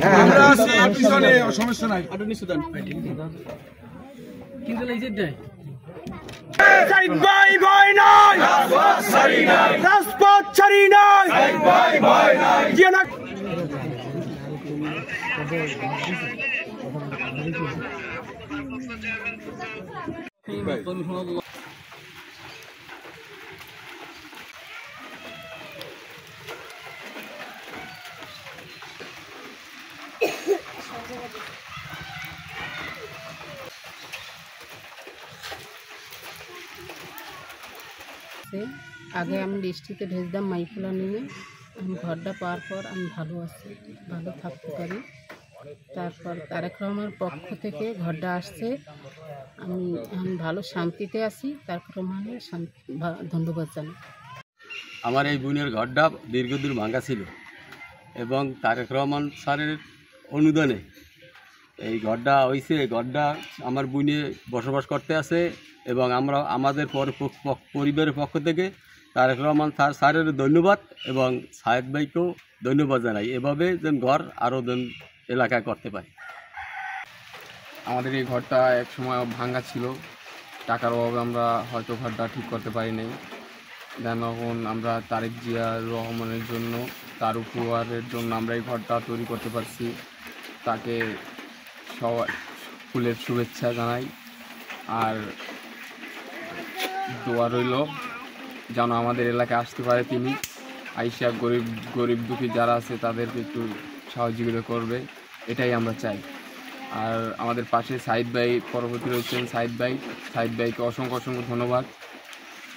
আমরা আছি পিছনে, সমস্যা নাই। কিন্তু এই যে সাইদ ভাই ভয় নাই, রাজপথ ছাড়ি নাই, জিয়ানা আগে আমি বৃষ্টিতে ভেজতাম মাইফুলা নিয়ে। আমি ঘরটা পাওয়ার পর আমি ভালো আছি, ভালো থাকতে পারি। তারপর তারেক রহমানের পক্ষ থেকে ঘরটা আসছে, আমি ভালো শান্তিতে আছি। তারেক রহমানের ধন্যবাদ জানাই। আমার এই বোনের ঘরটা দীর্ঘদিন ভাঙা ছিল এবং তারেক রহমান স্যারের অনুদানে এই ঘরটা হয়েছে। ঘরটা আমার বোনে বসবাস করতে আছে এবং আমরা আমাদের পরিবারের পক্ষ থেকে তারেক রহমান স্যারের ধন্যবাদ এবং সায়েদ ভাইকেও ধন্যবাদ জানাই। এভাবে যেন ঘর আরও যেন এলাকায় করতে পারি। আমাদের এই ঘরটা এক সময় ভাঙা ছিল, টাকার অভাবে আমরা হয়তো ঘরটা ঠিক করতে পারি নাই। এখন আমরা তারেক জিয়া রহমানের জন্য, তার উপহারের জন্য আমরা এই ঘরটা তৈরি করতে পারছি। তাকে সবাই ফুলের শুভেচ্ছা জানাই আর দোয়া রইল যেন আমাদের এলাকায় আসতে পারে তিনি। আইসা গরিব দুঃখী যারা আছে তাদেরকে একটু সহযোগিতা করবে, এটাই আমরা চাই। আর আমাদের পাশে সাইদ ভাই পরবর্তী রয়েছেন। সাইদ ভাইকে অসংখ্য ধন্যবাদ।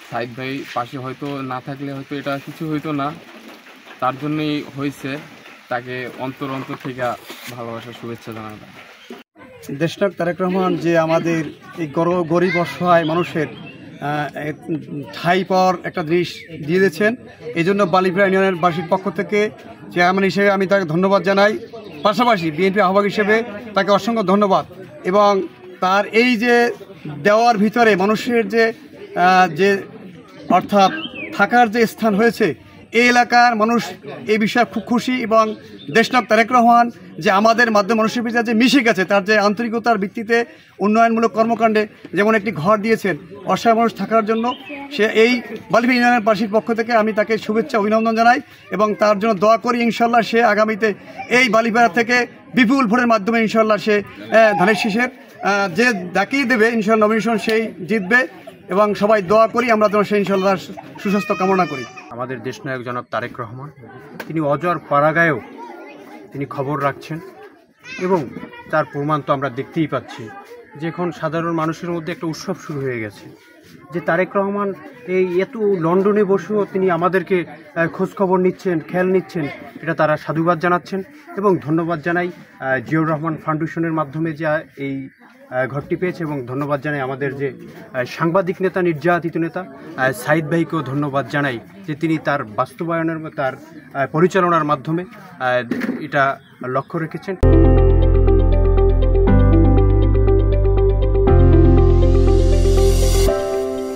সাইদ ভাই পাশে হয়তো না থাকলে হয়তো এটা কিছু হইতো না, তার জন্যই হয়েছে। তাকে অন্তর থেকে ভালোবাসার শুভেচ্ছা জানাবেন। দেশনায়ক তারেক রহমান যে আমাদের এই গরিব অসহায় মানুষের ঠাঁই পাওয়ার একটা জিনিস দিয়ে দিয়েছেন, এই জন্য বালিপাড়া ইউনিয়নের বাসীর পক্ষ থেকে চেয়ারম্যান হিসেবে আমি তাকে ধন্যবাদ জানাই। পাশাপাশি বিএনপি আহ্বায়ক হিসেবে তাকে অসংখ্য ধন্যবাদ। এবং তার এই যে দেওয়ার ভিতরে মানুষের যে অর্থাৎ থাকার যে স্থান হয়েছে, এই এলাকার মানুষ এই বিষয়ে খুব খুশি। এবং দেশনায়ক তারেক রহমান যে আমাদের মাধ্যমে মানুষের ভিতরে যে মিশে গেছে, তার যে আন্তরিকতার ভিত্তিতে উন্নয়নমূলক কর্মকাণ্ডে যেমন একটি ঘর দিয়েছেন অসহায় মানুষ থাকার জন্য, সে এই বালিপাড়া ইউনিয়নের বাসীর পক্ষ থেকে আমি তাকে শুভেচ্ছা অভিনন্দন জানাই এবং তার জন্য দোয়া করি। ইনশাল্লাহ সে আগামীতে এই বালিপাড়া থেকে বিপুল ভোটের মাধ্যমে ইনশাল্লাহ সে ধানের শীষের যে ডাকিয়ে দেবে ইনশাল্লাহ নমিনেশন সেই জিতবে এবং সবাই দোয়া করি, আমরা যেন সেই ইনশাল্লাহ সুস্বাস্থ্য কামনা করি। আমাদের দেশনায়ক জনাব তারেক রহমান তিনি অজর পাড়াগাঁয়েও তিনি খবর রাখছেন এবং তার প্রমাণ তো আমরা দেখতেই পাচ্ছি যে এখন সাধারণ মানুষের মধ্যে একটা উৎসব শুরু হয়ে গেছে যে তারেক রহমান এই এত লন্ডনে বসেও তিনি আমাদেরকে খোঁজখবর নিচ্ছেন, খেয়াল নিচ্ছেন, এটা তারা সাধুবাদ জানাচ্ছেন। এবং ধন্যবাদ জানাই জিয়াউর রহমান ফাউন্ডেশনের মাধ্যমে যা এই ঘরটি পেয়েছে এবং ধন্যবাদ জানাই আমাদের যে সাংবাদিক নেতা, নির্যাতিত নেতা সাইদ ভাইকেও ধন্যবাদ জানাই যে তিনি তার বাস্তবায়নের, তার পরিচালনার মাধ্যমে এটা লক্ষ্য রেখেছেন।